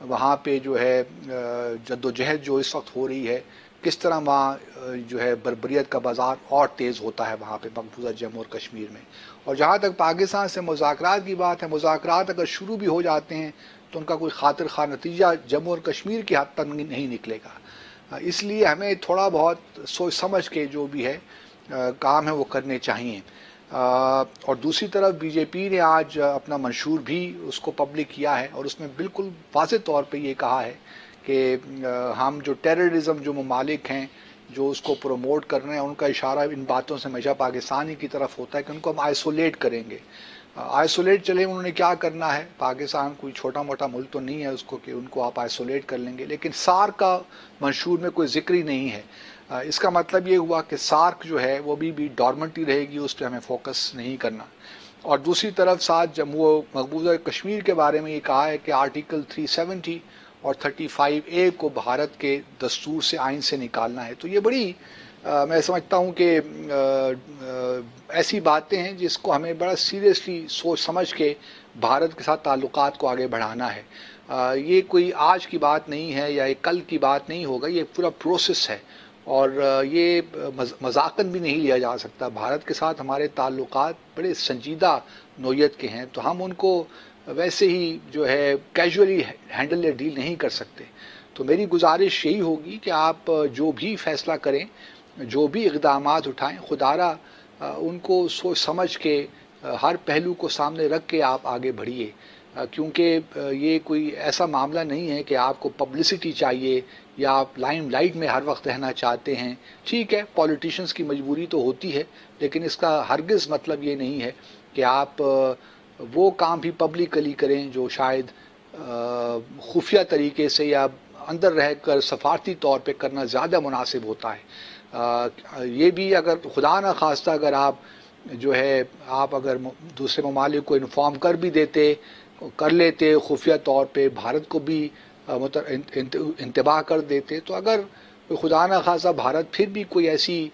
وہاں پہ جو ہے جدوجہد جو اس وقت ہو رہی ہے، کس طرح وہاں جو ہے بربریت کا بازار اور تیز ہوتا ہے وہاں پہ مقبوضہ جموں اور کشمیر میں. اور جہاں تک پاکستان سے مذاکرات کی بات ہے، مذاکرات اگر شروع بھی ہو جاتے ہیں تو ان کا کوئی خاطر خواہ نتیجہ جموں اور کشمیر کی حد تک نہیں نکلے گا. اس لیے ہمیں تھوڑا بہت سوچ سمجھ کے جو بھی ہے کام ہے وہ کرنے چاہیے. اور دوسری طرف بی جے پی نے آج اپنا منشور بھی اس کو پبلک کیا ہے، اور اس میں بالکل واضح طور پہ یہ کہا ہے کہ ہم جو ٹیررزم جو ممالک ہیں جو اس کو پروموٹ کر رہے ہیں، ان کا اشارہ ان باتوں سے ہمیشہ پاکستانی کی طرف ہوتا ہے کہ ان کو ہم آئسولیٹ کریں گے. آئسولیٹ چلے انہوں نے کیا کرنا ہے، پاکستان کوئی چھوٹا موٹا ملک تو نہیں ہے اس کو کہ ان کو آپ آئسولیٹ کر لیں گے، لیکن سارک کا منشور میں کوئی ذکر ہی نہیں ہے. اس کا مطلب یہ ہوا کہ سارک جو ہے وہ بھی ڈورمنٹ ہی رہے گی، اس پہ ہمیں فوکس نہیں کرنا. اور دوسری طرف ساتھ جموں مقبوضہ کشمیر کے بارے میں یہ کہا ہے کہ آرٹیکل 370 اور 35A کو بھارت کے دستور سے، آئین سے نکالنا ہے. تو یہ بڑی میں سمجھتا ہوں کہ ایسی باتیں ہیں جس کو ہمیں بڑا سیریسلی سوچ سمجھ کے بھارت کے ساتھ تعلقات کو آگے بڑھانا ہے. یہ کوئی آج کی بات نہیں ہے یا ایک کل کی بات نہیں ہوگا، یہ پورا پروسیس ہے اور یہ مذاقاً بھی نہیں لیا جا سکتا. بھارت کے ساتھ ہمارے تعلقات بڑے سنجیدہ نوعیت کے ہیں، تو ہم ان کو ویسے ہی جو ہے کیجولی ہینڈل یا ڈیل نہیں کر سکتے. تو میری گزارش یہی ہوگی کہ آپ جو بھی فیصلہ کریں، جو بھی اقدامات اٹھائیں، خدارا ان کو سوچ سمجھ کے ہر پہلو کو سامنے رکھ کے آپ آگے بڑھیے، کیونکہ یہ کوئی ایسا معاملہ نہیں ہے کہ آپ کو پبلسٹی چاہیے یا آپ لائم لائٹ میں ہر وقت رہنا چاہتے ہیں. ٹھیک ہے، پولیٹیشنز کی مجبوری تو ہوتی ہے، لیکن اس کا ہرگز مطلب یہ نہیں ہے کہ آپ وہ کام بھی پبلکلی کریں جو شاید خفیہ طریقے سے یا اندر رہ کر سفارتی طور پہ کرنا زیادہ مناسب ہوتا ہے. یہ بھی اگر خدا نہ خواستہ اگر آپ جو ہے آپ اگر دوسرے ممالک کو انفارم کر بھی دیتے، کر لیتے خفیہ طور پہ، بھارت کو بھی انتباہ کر دیتے، تو اگر خدا نہ خواستہ بھارت پھر بھی کوئی ایسی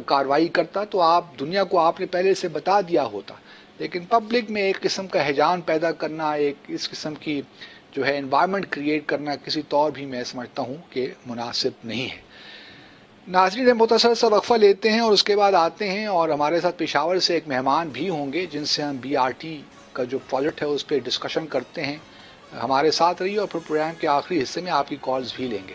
کارروائی کرتا تو آپ دنیا کو آپ نے پہلے سے بتا دیا ہوتا. لیکن پبلک میں ایک قسم کا ہیجان پیدا کرنا، ایک اس قسم کی جو ہے انوائرمنٹ کریٹ کرنا کسی طور بھی میں سمجھتا ہوں کہ مناسب نہیں ہے. ناظرین مختصر سا وقفہ لیتے ہیں اور اس کے بعد آتے ہیں، اور ہمارے ساتھ پشاور سے ایک مہمان بھی ہوں گے جن سے ہم BRT کا جو پروجیکٹ ہے اس پہ ڈسکشن کرتے ہیں. ہمارے ساتھ رہیے اور پھر پروگرام کے آخری حصے میں آپ کی کالز بھی لیں گے.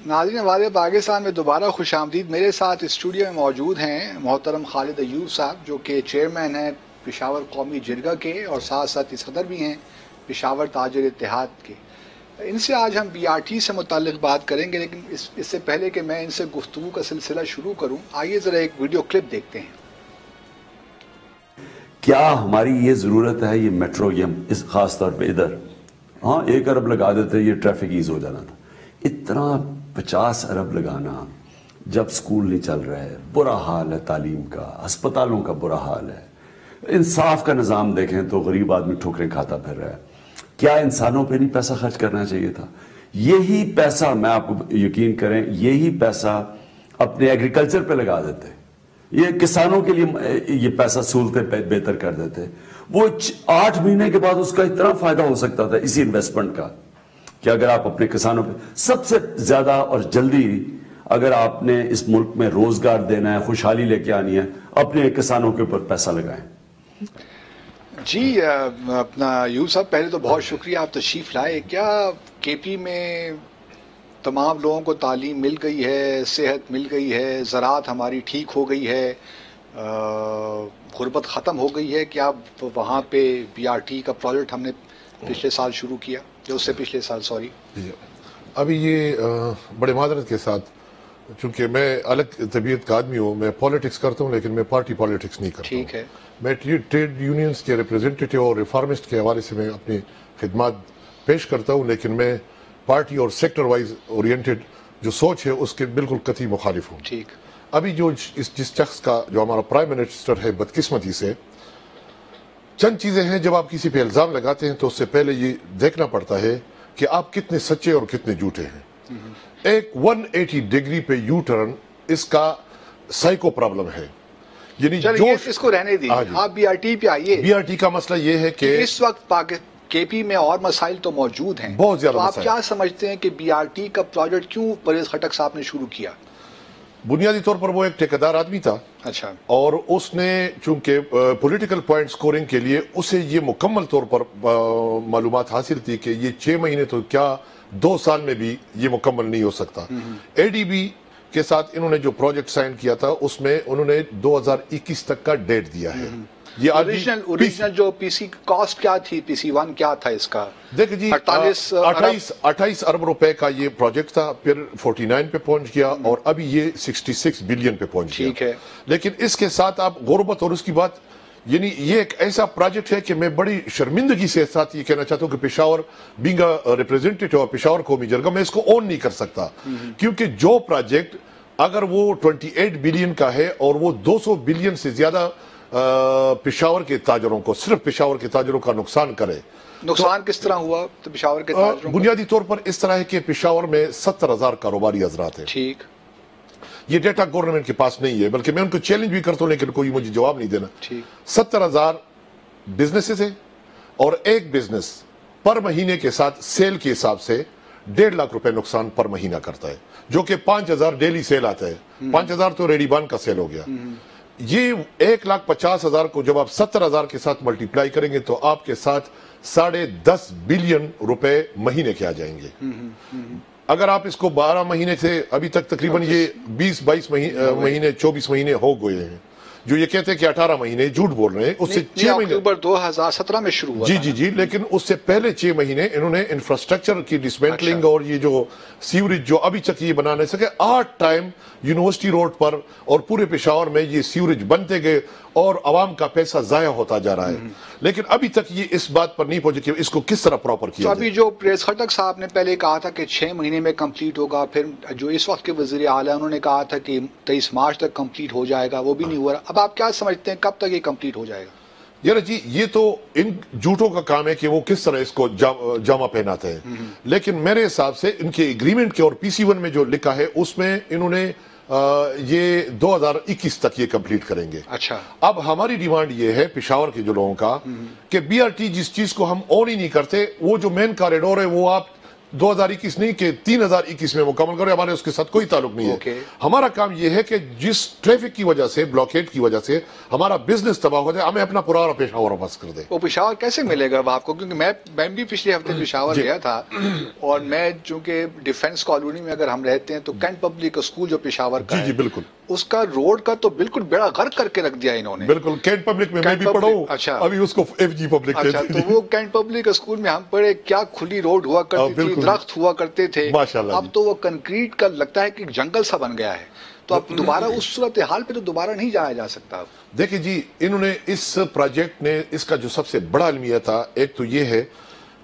ناظرین آواز پاکستان میں دوبارہ خوش آمدید. میرے ساتھ اسٹوڈیو میں موجود ہیں محترم خالد ایوب صاحب جو کہ چیئرمین ہیں پشاور قومی جرگہ کے، اور ساتھ ساتھ صدر بھی ہیں پشاور تاجر اتحاد کے. ان سے آج ہم BRT سے متعلق بات کریں گے، لیکن اس سے پہلے کہ میں ان سے گفتگو کا سلسلہ شروع کروں، آئیے ذرا ایک ویڈیو کلپ دیکھتے ہیں. کیا ہماری یہ ضرورت ہے یہ میٹرو، یہ اس خاص طور پہ ادھر 1 ارب لگا دیتے یہ ٹریفک ایز ہو جانا تھا. اتنا 50 ارب لگانا جب سکول نہیں چل رہا ہے، برا حال ہے تعلیم کا، ہسپتالوں کا برا حال ہے. انصاف کا نظام دیکھیں تو غریب آدمی ٹھوکریں کھاتا پھر رہا ہے. کیا انسانوں پہ نہیں پیسہ خرچ کرنا چاہیے تھا؟ یہی پیسہ، میں آپ کو یقین کریں، یہی پیسہ اپنے ایگریکلچر پہ لگا دیتے، یہ کسانوں کے لیے یہ پیسہ سہولتیں بہتر کر دیتے. وہ 8 مہینے کے بعد اس کا اتنا فائدہ ہو سکتا تھا اسی انویسٹمنٹ کا کہ اگر آپ اپنے کسانوں پہ سب سے زیادہ اور جلدی اگر آپ نے اس ملک میں روزگار دینا ہے، خوشحالی لے کے آنی ہے، اپنے کسانوں کے اوپر پیسہ لگائیں. جی اپنا ایوب صاحب، پہلے تو بہت شکریہ آپ تشریف لائے. کیا KP میں تمام لوگوں کو تعلیم مل گئی ہے، صحت مل گئی ہے، زراعت ہماری ٹھیک ہو گئی ہے، غربت ختم ہو گئی ہے؟ کیا وہاں پہ BRT کا پروجیکٹ ہم نے پچھلے سال شروع کیا، جو اس سے پچھلے سال سوری ابھی یہ بڑے معذرت کے ساتھ، چونکہ میں الگ طبیعت کا آدمی ہوں، میں پالیٹکس کرتا ہوں لیکن میں پارٹی پالیٹکس نہیں کرتا ہوں. ٹھیک ہے. میں ٹریڈ یونینز کے ریپریزنٹیٹیو اور ریفارمسٹ کے حوالے سے میں اپنی خدمات پیش کرتا ہوں، لیکن میں پارٹی اور سیکٹر وائز اورینٹڈ جو سوچ ہے اس کے بالکل قطعی مخالف ہوں. ٹھیک. ابھی جو جس شخص کا جو ہمارا پرائم منسٹر ہے بدقسمتی سے، چند چیزیں ہیں جب آپ کسی پہ الزام لگاتے ہیں تو اس سے پہلے یہ دیکھنا پڑتا ہے کہ آپ کتنے سچے اور کتنے جھوٹے ہیں. ایک 180 ڈگری پہ یو ٹرن اس کا سائیکو پرابلم ہے. یعنی جو اس کو رہنے دیجیے، آپ بی آر ٹی پہ آئیے. بی آر ٹی کا مسئلہ یہ ہے کہ اس وقت کے پی میں اور مسائل تو موجود ہیں بہت زیادہ. تو آپ کیا سمجھتے ہیں کہ بی آر ٹی کا پروجیکٹ کیوں پرویز خٹک صاحب نے شروع کیا؟ بنیادی طور پر وہ ایک ٹھیکیدار آدمی تھا. اچھا. اور اس نے چونکہ پولیٹیکل پوائنٹ سکورنگ کے لیے اسے یہ مکمل طور پر معلومات حاصل تھی کہ یہ 6 مہینے تو کیا 2 سال میں بھی یہ مکمل نہیں ہو سکتا. اے ڈی بی کے ساتھ انہوں نے جو پروجیکٹ سائن کیا تھا اس میں انہوں نے 2021 تک کا ڈیٹ دیا ہے. یہ اوریجنل جو پی سی کاسٹ کیا تھی، پی سی 1 کیا تھا اس کا؟ دیکھ جی 28 ارب روپے کا یہ پروجیکٹ تھا، پھر 49 پہ پہنچ گیا اور ابھی یہ 66 بلین پہ پہنچ گیا. ٹھیک ہے. لیکن اس کے ساتھ آپ غربت اور اس کی بات، یعنی یہ ایک ایسا پروجیکٹ ہے کہ میں بڑی شرمندگی سے ساتھ یہ کہنا چاہتا ہوں کہ پشاور بینگ اے ریپریزنٹیٹیو اور پشاور قومی جرگہ میں اس کو اون نہیں کر سکتا، کیونکہ جو پروجیکٹ اگر وہ 28 بلین کا ہے اور وہ 200 بلین سے زیادہ پشاور کے تاجروں کو، صرف پشاور کے تاجروں کا نقصان کرے. نقصان کس طرح ہوا پشاور کے تاجروں؟ بنیادی طور پر اس طرح ہے کہ پشاور میں 70,000 کاروباری حضرات ہیں. ٹھیک. یہ ڈیٹا گورنمنٹ کے پاس نہیں ہے، بلکہ میں ان کو چیلنج بھی کرتا ہوں لیکن کوئی مجھے جواب نہیں دینا. 70,000 بزنسز ہیں اور ایک بزنس پر مہینے کے ساتھ سیل کے حساب سے 1.5 لاکھ روپے نقصان پر مہینہ کرتا ہے، جو کہ 5,000 ڈیلی سیل آتا ہے. 5,000 تو ریڈی بان کا سیل ہو گیا. یہ 1,50,000 کو جب آپ 70,000 کے ساتھ ملٹیپلائی کریں گے تو آپ کے ساتھ 10.5 بلین روپے مہینے کے آ جائیں گے. اگر آپ اس کو 12 مہینے سے ابھی تک تقریباً یہ 20-22 مہینے 24 مہینے ہو گئے ہیں، جو یہ کہتے ہیں کہ 18 مہینے جھوٹ بول رہے ہیں. اس سے 6 مہینے اکتوبر 2017 میں شروع ہوا. جی لیکن اس سے پہلے 6 مہینے انہوں نے انفراسٹرکچر کی ڈسمینٹلنگ اور یہ جو سیوریج جو ابھی تک یہ بنا نہیں سکے، 8 ٹائم یونیورسٹی روڈ پر اور پورے پشاور میں یہ سیوریج بنتے گئے اور عوام کا پیسہ ضائع ہوتا جا رہا ہے. لیکن ابھی تک یہ اس بات پر نہیں پہنچے کہ اس کو کس طرح پراپر کیا جائے. ابھی جو پریس خٹک صاحب نے پہلے کہا تھا کہ 6 مہینے میں کمپلیٹ ہوگا، پھر جو اس وقت کے وزیر اعلیٰ انہوں نے کہا تھا کہ 23 مارچ تک کمپلیٹ ہو جائے گا، وہ بھی نہیں ہوا. اب آپ کیا سمجھتے ہیں کب تک یہ کمپلیٹ ہو جائے گا؟ یار جی یہ تو ان جھوٹوں کا کام ہے کہ وہ کس طرح اس کو جامع پہناتے ہیں. لیکن میرے حساب سے ان کے ایگریمنٹ کے اور پی سی 1 میں جو لکھا ہے اس میں انہوں نے یہ 2021 تک یہ کمپلیٹ کریں گے. اچھا. اب ہماری ڈیمانڈ یہ ہے پشاور کے جو لوگوں کا کہ بی آر ٹی جس چیز کو ہم اون ہی نہیں کرتے، وہ جو مین کاریڈور ہے وہ آپ 2021 نہیں کہ 3021 میں مکمل کرے، ہمارے اس کے ساتھ کوئی تعلق نہیں ہے. ہمارا کام یہ ہے کہ جس ٹریفک کی وجہ سے، بلاکیٹ کی وجہ سے ہمارا بزنس تباہ ہو جائے، ہمیں اپنا پورا پشاور واپس کر دے. وہ پشاور کیسے ملے گا آپ کو؟ کیونکہ میں بھی پچھلے ہفتے پشاور گیا تھا اور میں چونکہ ڈیفنس کالونی میں اگر ہم رہتے ہیں تو کینٹ پبلک اسکول جو پشاور کا جی بالکل، اس کا روڈ کا تو بالکل بیڑا غرق کر کے رکھ دیا انہوں نے. بالکل کینٹ پبلک میں بھی پڑھا ہوں. اچھا. ابھی اس کو ایف جی پبلک کہتے ہیں. تو وہ کینٹ پبلک اسکول میں ہم پڑھے، کیا کھلی روڈ ہوا کرتی تھی، درخت ہوا کرتے تھے. اب تو وہ کنکریٹ کا لگتا ہے کہ جنگل سا بن گیا ہے. تو اب دوبارہ اس صورتحال پہ تو دوبارہ نہیں جایا جا سکتا. دیکھیں جی انہوں نے اس پروجیکٹ نے اس کا جو سب سے بڑا المیہ تھا، ایک تو یہ ہے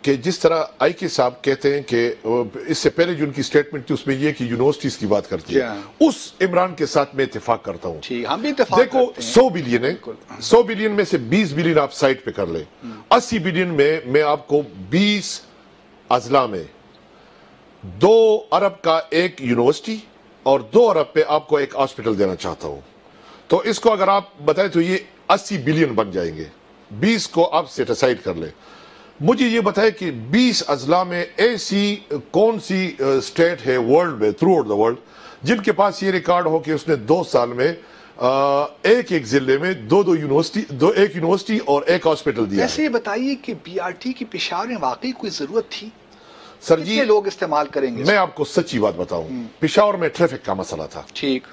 کہ جس طرح آئی کے صاحب کہتے ہیں کہ اس سے پہلے جو ان کی سٹیٹمنٹ تھی اس میں یہ کہ یونیورسٹیز کی بات کرتی ہے، اس عمران کے ساتھ میں اتفاق کرتا ہوں. ہم بھی اتفاق دیکھو 100 بلین ہے، 100 بلین میں سے 20 بلین آپ سائٹ پہ کر لیں. 80 بلین میں آپ کو 20 اضلاع میں 2 ارب کا ایک یونیورسٹی اور 2 ارب پہ آپ کو ایک ہاسپٹل دینا چاہتا ہوں. تو اس کو اگر آپ بتائیں تو یہ 80 بلین بن جائیں گے. 20 کو آپ سیٹ اسائڈ کر لیں. مجھے یہ بتائے کہ 20 اضلاع میں ایسی کون سی اسٹیٹ ہے ورلڈ میں، تھرو آؤٹ دا ورلڈ، جن کے پاس یہ ریکارڈ ہو کہ اس نے 2 سال میں ایک ضلع میں 2 یونیورسٹی، ایک یونیورسٹی اور ایک ہاسپٹل دیا. ایسے یہ بتائیے کہ بی آر ٹی کی پشاور میں واقعی کوئی ضرورت تھی؟ سر جی لوگ استعمال کریں گے. میں آپ کو سچی بات بتاؤں، پشاور میں ٹریفک کا مسئلہ تھا. ٹھیک.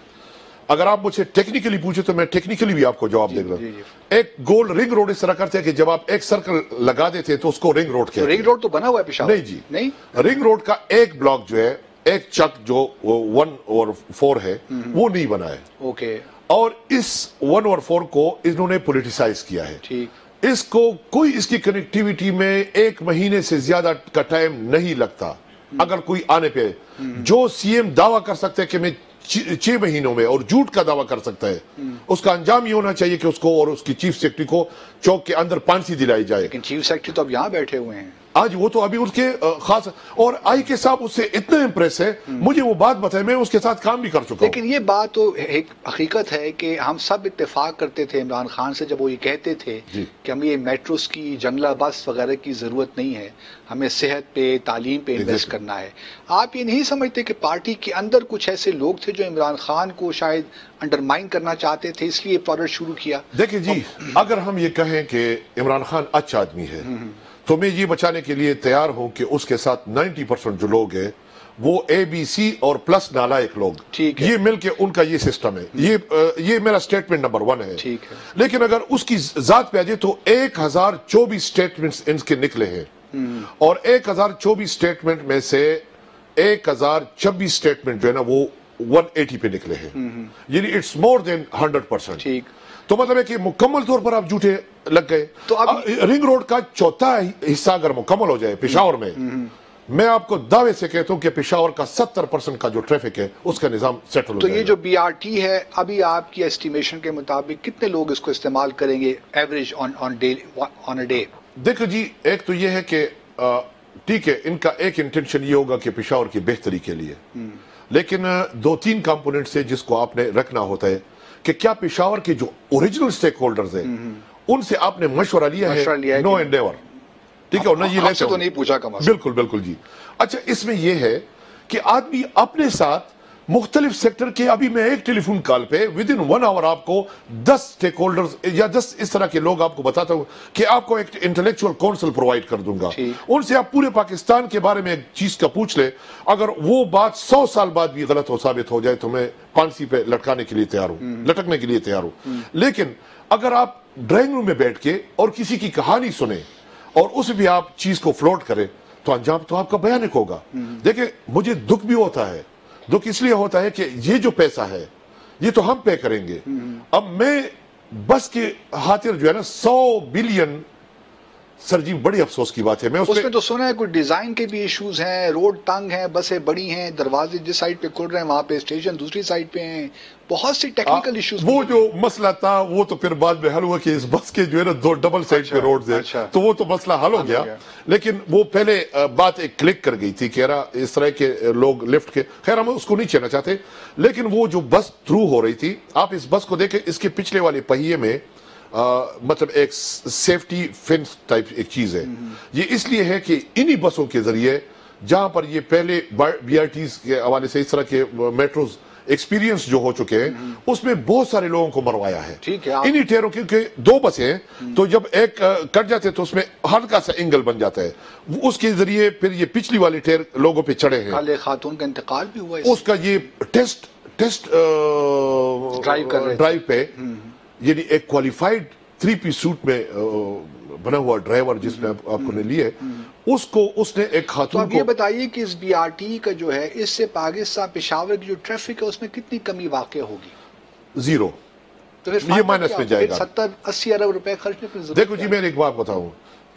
اگر آپ مجھ سے ٹیکنیکلی پوچھے تو میں ٹیکنیکلی بھی آپ کو جواب دے رہا ہوں. ایک گول رنگ روڈ اس طرح کرتے ہیں کہ جب آپ ایک سرکل لگا دیتے ہیں تو اس کو رنگ روڈ کہتے ہیں. رنگ روڈ تو بنا ہوا ہے پشاور؟ نہیں جی نہیں. رنگ روڈ کا ایک بلاک جو ہے، ایک چک جو 1/4 ہے وہ نہیں بنا ہے. اوکے. اور اس 1/4 کو انہوں نے پولیٹیسائز کیا ہے. ٹھیک. اس کو کوئی اس کی کنیکٹیویٹی میں 1 مہینے سے زیادہ کا ٹائم نہیں لگتا. اگر کوئی آنے پہ جو سی ایم دعویٰ کر سکتے ہیں کہ میں 6 مہینوں میں، اور جھوٹ کا دعویٰ کر سکتا ہے، اس کا انجام یہ ہونا چاہیے کہ اس کو اور اس کی چیف سیکرٹری کو چوک کے اندر پانسی دلائی جائے. لیکن چیف سیکرٹری تو اب یہاں بیٹھے ہوئے ہیں. آج وہ تو ابھی اس کے خاص اور آئی کے صاحب اس سے اتنا امپریس ہے, مجھے وہ بات بتائے, میں اس کے ساتھ کام بھی کر چکا ہوں. لیکن یہ بات تو ایک حقیقت ہے کہ ہم سب اتفاق کرتے تھے عمران خان سے جب وہ یہ کہتے تھے کہ ہمیں یہ میٹروز کی, جنگلہ بس وغیرہ کی ضرورت نہیں ہے, ہمیں صحت پہ, تعلیم پہ انویسٹ کرنا ہے. آپ یہ نہیں سمجھتے کہ پارٹی کے اندر کچھ ایسے لوگ تھے جو عمران خان کو شاید انڈرمائن کرنا چاہتے تھے, اس لیے پروجیکٹ شروع کیا؟ دیکھیں جی, اگر ہم یہ کہیں کہ عمران خان اچھا آدمی ہے تو میں یہ بچانے کے لیے تیار ہوں کہ اس کے ساتھ 90% جو لوگ ہیں وہ اے بی سی اور پلس نالائق لوگ, یہ مل کے ان کا یہ سسٹم ہے. یہ میرا سٹیٹمنٹ نمبر 1 ہے. لیکن اگر اس کی ذات پہ آ جائے تو 1024 سٹیٹمنٹس ان کے نکلے ہیں, اور 1024 سٹیٹمنٹ میں سے 1026 سٹیٹمنٹ جو ہے نا وہ 180 پہ نکلے ہیں, یعنی اٹس مور دین 100%. تو مطلب ہے کہ مکمل طور پر آپ جھوٹے لگ گئے. تو رنگ روڈ کا چوتھا حصہ اگر مکمل ہو جائے پشاور میں آپ کو دعوے سے کہتا ہوں کہ پشاور کا 70% کا جو ٹریفک ہے اس کا نظام سیٹل ہو جائے گا. تو یہ جو بی آر ٹی ہے ابھی آپ کی ایسٹیمیشن کے مطابق کتنے لوگ اس کو استعمال کریں گے ایوریج آن اے ڈے؟ دیکھو جی, ایک تو یہ ہے کہ ٹھیک ہے, ان کا ایک انٹینشن یہ ہوگا کہ پشاور کی بہتری کے لیے, لیکن 2-3 کمپوننٹ سے جس کو آپ نے رکھنا ہوتا ہے کہ کیا پشاور کے جو اوریجنل سٹیک ہولڈرز ہیں ان سے آپ نے مشورہ لیا ہے؟ نو اینڈ نیور. ٹھیک ہے, یہ آپ سے تو نہیں پوچھا کم. بالکل جی. اچھا, اس میں یہ ہے کہ آدمی اپنے ساتھ مختلف سیکٹر کے, ابھی میں ایک ٹیلی فون کال پہ ودن 1 آور آپ کو 10 سٹیک ہولڈرز یا 10 اس طرح کے لوگ آپ کو بتاتا ہوں کہ آپ کو ایک انٹلیکچوئل کونسل پرووائڈ کر دوں گا. ان سے آپ پورے پاکستان کے بارے میں ایک چیز کا پوچھ لیں, اگر وہ بات 100 سال بعد بھی غلط ثابت ہو جائے تو میں پھانسی پہ لٹکنے کے لیے تیار ہوں. لیکن اگر آپ ڈرائنگ روم میں بیٹھ کے اور کسی کی کہانی سنیں اور اس بھی آپ چیز کو فلوٹ کریں تو انجام تو آپ کا بیانک ہوگا. دیکھیں, مجھے دکھ بھی ہوتا ہے, دکھ اس لیے ہوتا ہے کہ یہ جو پیسہ ہے یہ تو ہم پے کریں گے. اب میں بس کے خاطر جو ہے نا 100 بلین, سر جی بڑی افسوس کی بات ہے. میں اس میں تو سنا ہے کوئی ڈیزائن کے بھی ایشوز ہیں, روڈ تنگ ہیں, بسیں بڑی ہیں, دروازے جس سائڈ پہ کھل رہے ہیں وہاں پہ اسٹیشن دوسری سائڈ پہ ہیں, بہت سی ٹیکنیکل ایشوز. وہ جو مسئلہ تھا وہ تو پھر بعد میں حل ہوا کہ اس بس کے جو ہے نا 2 ڈبل سائڈ پہ روڈز ہیں, تو وہ تو مسئلہ حل ہو گیا. لیکن وہ پہلے بات ایک کلک کر گئی تھی کہ اس طرح کے لوگ لفٹ کے, خیر ہم اس کو نہیں چھیڑنا چاہتے, لیکن وہ جو بس تھرو ہو رہی تھی, آپ اس بس کو دیکھیں, اس کے پچھلے والے پہیے میں مطلب ایک سیفٹی فنس ٹائپ ایک چیز ہے. یہ اس لیے ہے کہ انہی بسوں کے ذریعے جہاں پر یہ پہلے بی آر ٹیز کے حوالے سے اس طرح کے میٹروز ایکسپیرینس جو ہو چکے ہیں اس میں بہت سارے لوگوں کو مروایا ہے. انہی ٹیروں کیونکہ 2 بسیں ہیں تو جب ایک کٹ جاتے تو اس میں ہلکا سا اینگل بن جاتا ہے, اس کے ذریعے پھر یہ پچھلی والی ٹیر لوگوں پہ چڑھے ہیں. کالے خاتون کا انتقال بھی ہوا, اس کا یہ ٹیسٹ ڈرائیو پہ, یعنی ایک کوالیفائیڈ 3 پیس سوٹ میں بنا ہوا ڈرائیور جس میں آپ کو نے لیے, اس کو اس نے ایک خاتون کو. تو اب یہ بتائیے کہ اس بی آر ٹی کا جو ہے اس سے پاکستان پشاور کی جو ٹریفک ہے اس میں کتنی کمی واقع ہوگی؟ 0. تو پھر یہ مائنس میں جائے گا. 70-80 ارب روپے خرچنے پر ضرورت. دیکھو جی, میں ایک بات بتاؤں,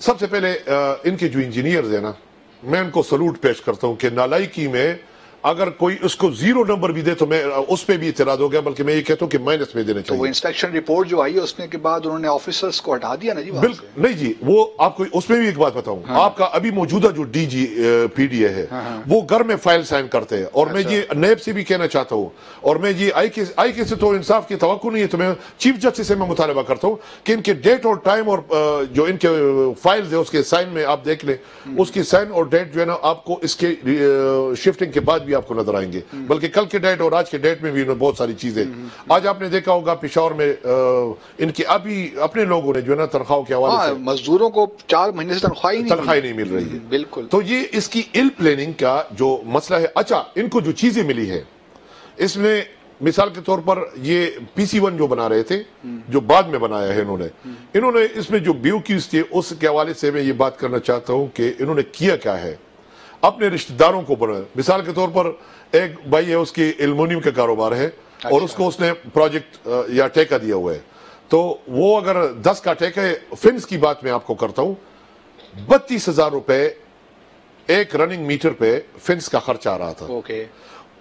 سب سے پہلے ان کے جو انجینئرز ہیں نا, میں ان کو سلوٹ پیش کرتا ہوں کہ نالائکی میں اگر کوئی اس کو 0 نمبر بھی دے تو میں اس پہ بھی اعتراض ہو گیا, بلکہ میں یہ کہتا ہوں کہ مائنس میں دینے چاہیے. تو وہ انسپیکشن رپورٹ جو آئی ہے اس میں کے بعد انہوں نے آفیسرز کو ہٹا دیا نا جی. بالکل نہیں جی, وہ آپ کو اس میں بھی ایک بات بتاؤں, آپ کا ابھی موجودہ جو D G P D A ہے وہ گھر میں فائل سائن کرتے ہیں, اور میں یہ نیب سے بھی کہنا چاہتا ہوں, اور میں یہ آئی کے سے تو انصاف کی توقع نہیں ہے, تو میں چیف جسٹس سے میں مطالبہ کرتا ہوں کہ ان کے ڈیٹ اور ٹائم اور جو ان کے فائلز ہیں اس کے سائن میں آپ دیکھ لیں, اس کی سائن اور ڈیٹ جو ہے نا آپ کو اس کے شفٹنگ کے بعد بھی آپ کو نظر آئیں گے, بلکہ کل کے ڈیٹ اور آج کے ڈیٹ میں بھی بہت ساری چیزیں. آج آپ نے دیکھا ہوگا پشاور میں ان کی ابھی اپنے لوگوں نے جو ہے نا تنخواہوں کے حوالے سے مزدوروں کو 4 مہینے سے تنخواہ نہیں مل رہی ہے. بالکل. تو یہ اس کی ایل پلاننگ کا جو مسئلہ ہے. اچھا, ان کو جو چیزیں ملی ہے اس میں مثال کے طور پر یہ PC1 جو بنا رہے تھے, جو بعد میں بنایا ہے انہوں نے اس میں جو بیوقیوز تھے اس کے حوالے سے میں یہ بات کرنا چاہتا ہوں کہ انہوں نے کیا کیا ہے, اپنے رشتہ داروں کو بنا. مثال کے طور پر ایک بھائی ہے, اس کی ایلومینیم کا کاروبار ہے, اور اس کو اس نے پروجیکٹ یا ٹیکہ دیا ہوا ہے, تو وہ اگر 10 کا ٹیکہ ہے, فنس کی بات میں آپ کو کرتا ہوں, 32,000 روپے ایک رننگ میٹر پہ فنس کا خرچ آ رہا تھا.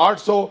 800,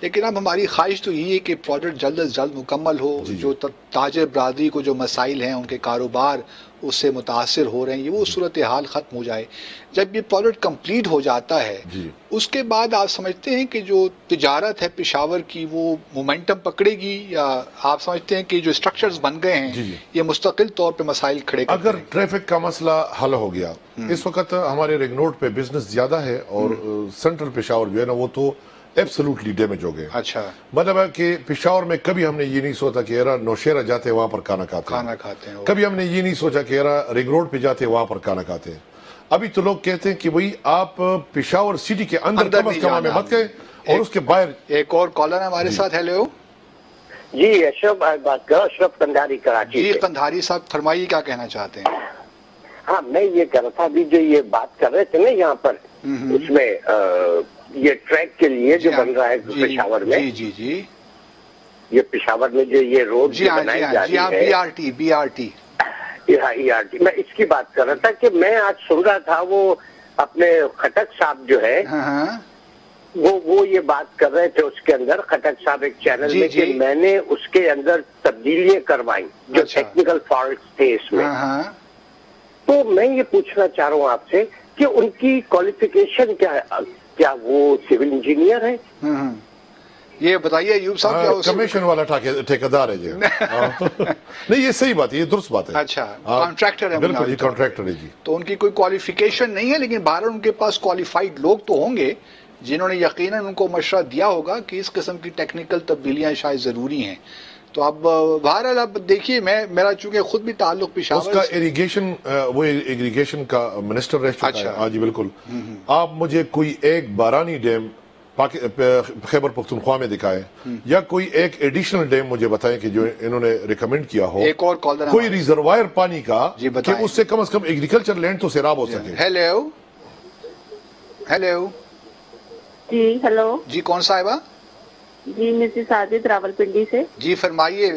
لیکن اب ہماری خواہش تو یہی ہے کہ پروجیکٹ جلد از جلد مکمل ہو. جو تاجر برادری کو جو مسائل ہیں ان کے کاروبار اس سے متاثر ہو رہے ہیں یہ وہ صورتحال ختم ہو جائے. جب یہ پروجیکٹ کمپلیٹ ہو جاتا ہے اس کے بعد آپ سمجھتے ہیں کہ جو تجارت ہے پشاور کی وہ مومنٹم پکڑے گی, یا آپ سمجھتے ہیں کہ جو اسٹرکچرز بن گئے ہیں یہ مستقل طور پہ مسائل کھڑے کرتے ہیں؟ اگر ٹریفک کا مسئلہ حل ہو گیا, اس وقت ہمارے رنگ روڈ پہ بزنس زیادہ ہے اور سینٹرل پشاور جو ہے نا وہ تو ایبسلوٹلی ڈیمیج ہو گئے. اچھا, مطلب ہے کہ پشاور میں کبھی ہم نے یہ نہیں سوچا کہ یارا نوشیرہ جاتے ہیں وہاں پر کھانا کھاتے ہیں, کبھی ہم نے یہ نہیں سوچا کہ یارا رنگ روڈ پہ جاتے ہیں وہاں پر کھانا کھاتے ہیں. ابھی تو لوگ کہتے ہیں کہ بھئی آپ پشاور سٹی کے اندر کم از کم میں مت گئے اور اس کے باہر. ایک اور کالر ہمارے ساتھ. ہیلو جی, اشرف بات کر, اشرف قندھاری کراچی. جی قندھاری صاحب فرمائیے کیا کہنا چاہتے ہیں؟ ہاں میں یہ کہہ رہا تھا ابھی جو یہ بات کر رہے تھے نا یہاں پر اس میں یہ ٹریک کے لیے جو بن رہا ہے پشاور میں, جی جی یہ پشاور میں جو یہ روڈ بنائی جا رہی ہے بی آر ٹی میں اس کی بات کر رہا تھا کہ میں آج سن رہا تھا وہ اپنے خٹک صاحب جو ہے وہ یہ بات کر رہے تھے اس کے اندر, خٹک صاحب ایک چینل میں کہ میں نے اس کے اندر تبدیلیاں کروائی جو ٹیکنیکل فالٹس تھے اس میں. تو میں یہ پوچھنا چاہ رہا ہوں آپ سے کہ ان کی کوالیفیکیشن کیا ہے, کیا وہ سول انجینئر ہے؟ یہ بتائیے ایوب صاحب. کمیشن والا ٹھیکیدار ہے جی. نہیں یہ صحیح بات ہے, یہ درست بات ہے. اچھا, کانٹریکٹر ہے. بالکل, یہ کانٹریکٹر ہے جی. تو ان کی کوئی کوالیفیکیشن نہیں ہے, لیکن بہرحال ان کے پاس کوالیفائڈ لوگ تو ہوں گے جنہوں نے یقیناً ان کو مشورہ دیا ہوگا کہ اس قسم کی ٹیکنیکل تبدیلیاں شاید ضروری ہیں. تو اب بہرحال اب دیکھیے میرا چونکہ خود بھی تعلق پشاور, اس کا ایریگیشن, وہ ایگریگیشن کا منسٹر رہ چکا ہے. ہاں جی بالکل. آپ مجھے کوئی ایک بارانی ڈیم خیبر پختونخوا میں دکھائے یا کوئی ایک ایڈیشنل ڈیم مجھے بتائیں کہ جو انہوں نے ریکمینڈ کیا ہو, ایک اور کوئی ریزروائر پانی کا کہ اس سے کم از کم ایگریکلچر لینڈ تو سیراب ہو سکے. ہیلو ہیلو جی ہیلو جی, کون صاحبہ؟ جی مسز ساجد راولپنڈی سے. جی فرمائیے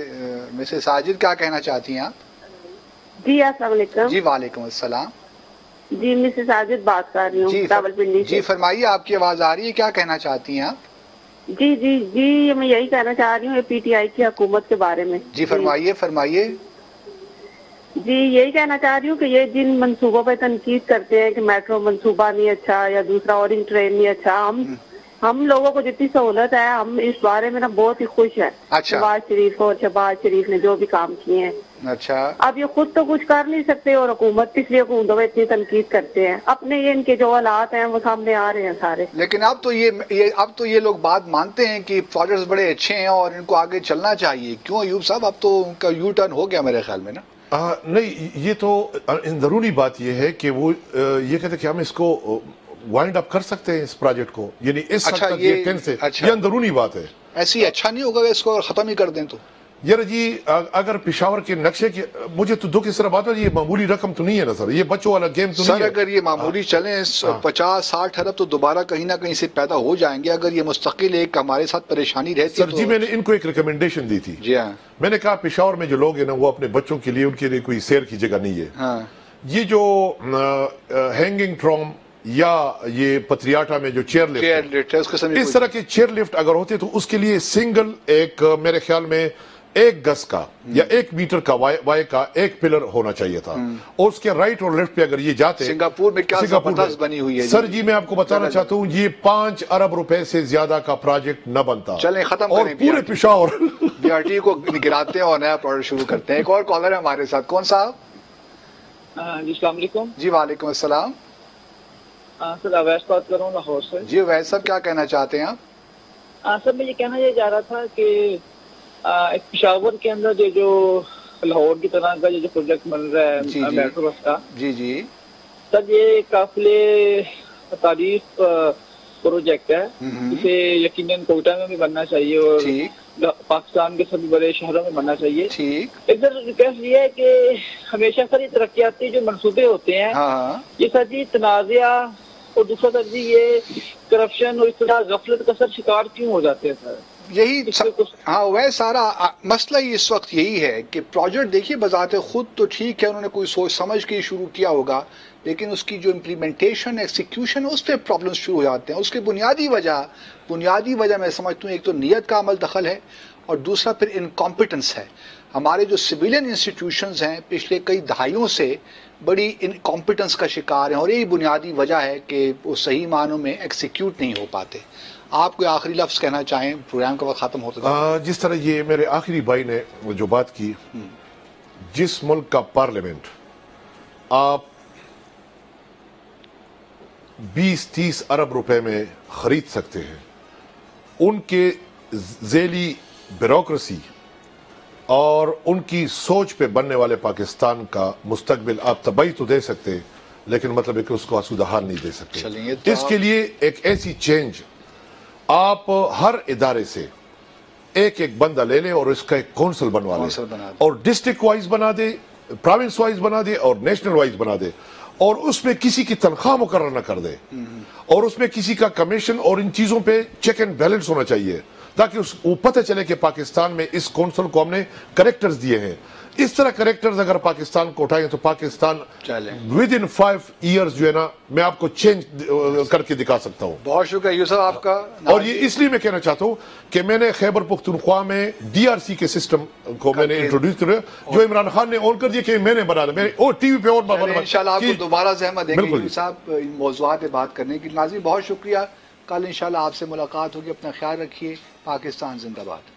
مسز ساجد کیا کہنا چاہتی ہیں آپ؟ جی السلام علیکم. جی وعلیکم السلام. جی مسز ساجد بات کر رہی ہوں راولپنڈی سے. جی فرمائیے, آپ کی آواز آ رہی ہے, کیا کہنا چاہتی ہیں آپ؟ جی جی جی میں یہی کہنا چاہ رہی ہوں پی ٹی آئی کی حکومت کے بارے میں. جی فرمائیے فرمائیے. جی یہی کہنا چاہ رہی ہوں کہ یہ جن منصوبوں پہ تنقید کرتے ہیں کہ میٹرو منصوبہ نہیں اچھا یا دوسرا اورنگ ٹرین نہیں اچھا, ہم لوگوں کو جتنی سہولت ہے ہم اس بارے میں نا بہت ہی خوش ہیں. نواز شریف اور شہباز شریف نے جو بھی کام کیے ہیں. اچھا, اب یہ خود تو کچھ کر نہیں سکتے اور حکومت اس لیے حکومتوں میں اتنی تنقید کرتے ہیں. اپنے یہ ان کے جو حالات ہیں وہ سامنے آ رہے ہیں سارے. لیکن اب تو یہ لوگ بات مانتے ہیں کہ پروجیکٹس بڑے اچھے ہیں اور ان کو آگے چلنا چاہیے. کیوں ایوب صاحب, اب تو ان کا یو ٹرن ہو گیا میرے خیال میں نا. نہیں, یہ تو اندرونی بات یہ ہے کہ وہ یہ کہتے ہیں کہ ہم اس کو وائنڈ اپ کر سکتے ہیں اس پروجیکٹ کو, یعنی اس حد تک یہ کہنے سے یہ اندرونی بات ہے. ایسی اچھا نہیں ہوگا اس کو ختم ہی کر دیں تو. یار جی اگر پشاور کے نقشے کی مجھے تو دکھ اس طرح بات ہے, یہ معمولی رقم تو نہیں ہے نا سر, یہ بچوں والا گیم تو نہیں ہے. سر اگر یہ معمولی چلیں 50-60 ارب تو دوبارہ کہیں نہ کہیں سے پیدا ہو جائیں گے. اگر یہ مستقل ایک ہمارے ساتھ پریشانی رہتی سر جی, میں نے ان کو ایک ریکمنڈیشن دی تھی. جی ہاں, میں نے کہا پشاور میں جو لوگ ہیں نا وہ اپنے بچوں کے لیے ان کے لیے کوئی سیر کی جگہ نہیں ہے. یہ جو ہینگنگ ٹرام یا یہ پتریاٹا میں جو چیئر لفٹ اس طرح کے چیئر لفٹ اگر ہوتے تو اس کے لیے سنگل ایک میرے خیال میں 1 گز کا یا 1 میٹر کا وائی کا ایک پلر ہونا چاہیے تھا. اور اس کے رائٹ اور لیفٹ پہ اگر یہ جاتے, سنگاپور میں کیا زبردست بنی ہوئی ہے سر جی, میں آپ کو بتانا چاہتا ہوں یہ 5 ارب روپے سے زیادہ کا پروجیکٹ نہ بنتا. چلیں ختم کریں, اور پورے پشاور بی آر ٹی کو گراتے ہیں اور نیا پروجیکٹ شروع کرتے ہیں. ایک اور کالر ہے ہمارے ساتھ, کون صاحب؟ جی السلام علیکم. جی وعلیکم السلام. سر اویس بات کر رہا ہوں لاہور سے. جی اویس صاحب کیا کہنا چاہتے ہیں آپ؟ سر میں یہ کہنا چاہ رہا تھا کہ ایک پشاور کے اندر جو لاہور کی طرح کا جو پروجیکٹ بن رہا ہے میٹرو بس کا, جی سر یہ قابل تعریف پروجیکٹ ہے. اسے یقیناً کوئٹہ میں بھی بننا چاہیے اور پاکستان کے سبھی بڑے شہروں میں بننا چاہیے. ایک سر ریکویسٹ یہ ہے کہ ہمیشہ سر یہ ترقیاتی جو منصوبے ہوتے ہیں یہ سر جی تنازعہ اور دوسرا سر جی یہ کرپشن اور اس طرح غفلت کا سر شکار کیوں ہو جاتے ہیں سر؟ یہی ہاں وہ سارا مسئلہ ہی اس وقت یہی ہے کہ پروجیکٹ دیکھیے بذات خود تو ٹھیک ہے، انہوں نے کوئی سوچ سمجھ کے شروع کیا ہوگا، لیکن اس کی جو امپلیمنٹیشن ایکسیکیوشن اس پہ پرابلم شروع ہو جاتے ہیں. اس کی بنیادی وجہ میں سمجھتا ہوں ایک تو نیت کا عمل دخل ہے، اور دوسرا پھر انکمپیٹنس ہے. ہمارے جو سویلین انسٹیٹیوشنز ہیں پچھلے کئی دہائیوں سے بڑی انکمپیٹنس کا شکار ہیں، اور یہی بنیادی وجہ ہے کہ وہ صحیح معنوں میں ایکسیکیوٹ نہیں ہو پاتے. آپ کوئی آخری لفظ کہنا چاہیں؟ پروگرام کا وقت ختم ہوتا ہے. جس طرح یہ میرے آخری بھائی نے جو بات کی، جس ملک کا پارلیمنٹ آپ 20-30 ارب روپے میں خرید سکتے ہیں، ان کے ذیلی بیوروکریسی اور ان کی سوچ پہ بننے والے پاکستان کا مستقبل آپ تباہی تو دے سکتے، لیکن مطلب ہے کہ اس کو آسودہ حال نہیں دے سکتے. اس کے لیے ایک ایسی چینج آپ ہر ادارے سے ایک بندہ لے لیں اور اس کا ایک کونسل بنوا لیں، اور ڈسٹرکٹ وائز بنا دے، پروونس وائز بنا دے اور نیشنل وائز بنا دے، اور اس میں کسی کی تنخواہ مقرر نہ کر دے، اور اس میں کسی کا کمیشن اور ان چیزوں پہ چیک اینڈ بیلنس ہونا چاہیے، تاکہ وہ پتہ چلے کہ پاکستان میں اس کونسل کو ہم نے کریکٹرز دیے ہیں. اس طرح کریکٹرز اگر پاکستان کو اٹھائیں تو پاکستان ود ان 5 ایئرز جو ہے نا میں آپ کو چینج کر کے دکھا سکتا ہوں. بہت شکریہ یوسف آپ کا. اور یہ اس لیے میں کہنا چاہتا ہوں کہ میں نے خیبر پختونخوا میں DRC کے سسٹم کو میں نے انٹروڈیوس کیا، جو عمران خان نے آن کر دیا کہ میں نے بنا لیا، میں نے ٹی وی پہ اور بنا. انشاءاللہ آپ کو دوبارہ زحمت دیں گے یوسف صاحب ان موضوعات پہ بات کرنے کی. ناظرین بہت شکریہ. کل انشاءاللہ آپ سے ملاقات ہوگی. اپنا خیال رکھیے. پاکستان زندہ باد.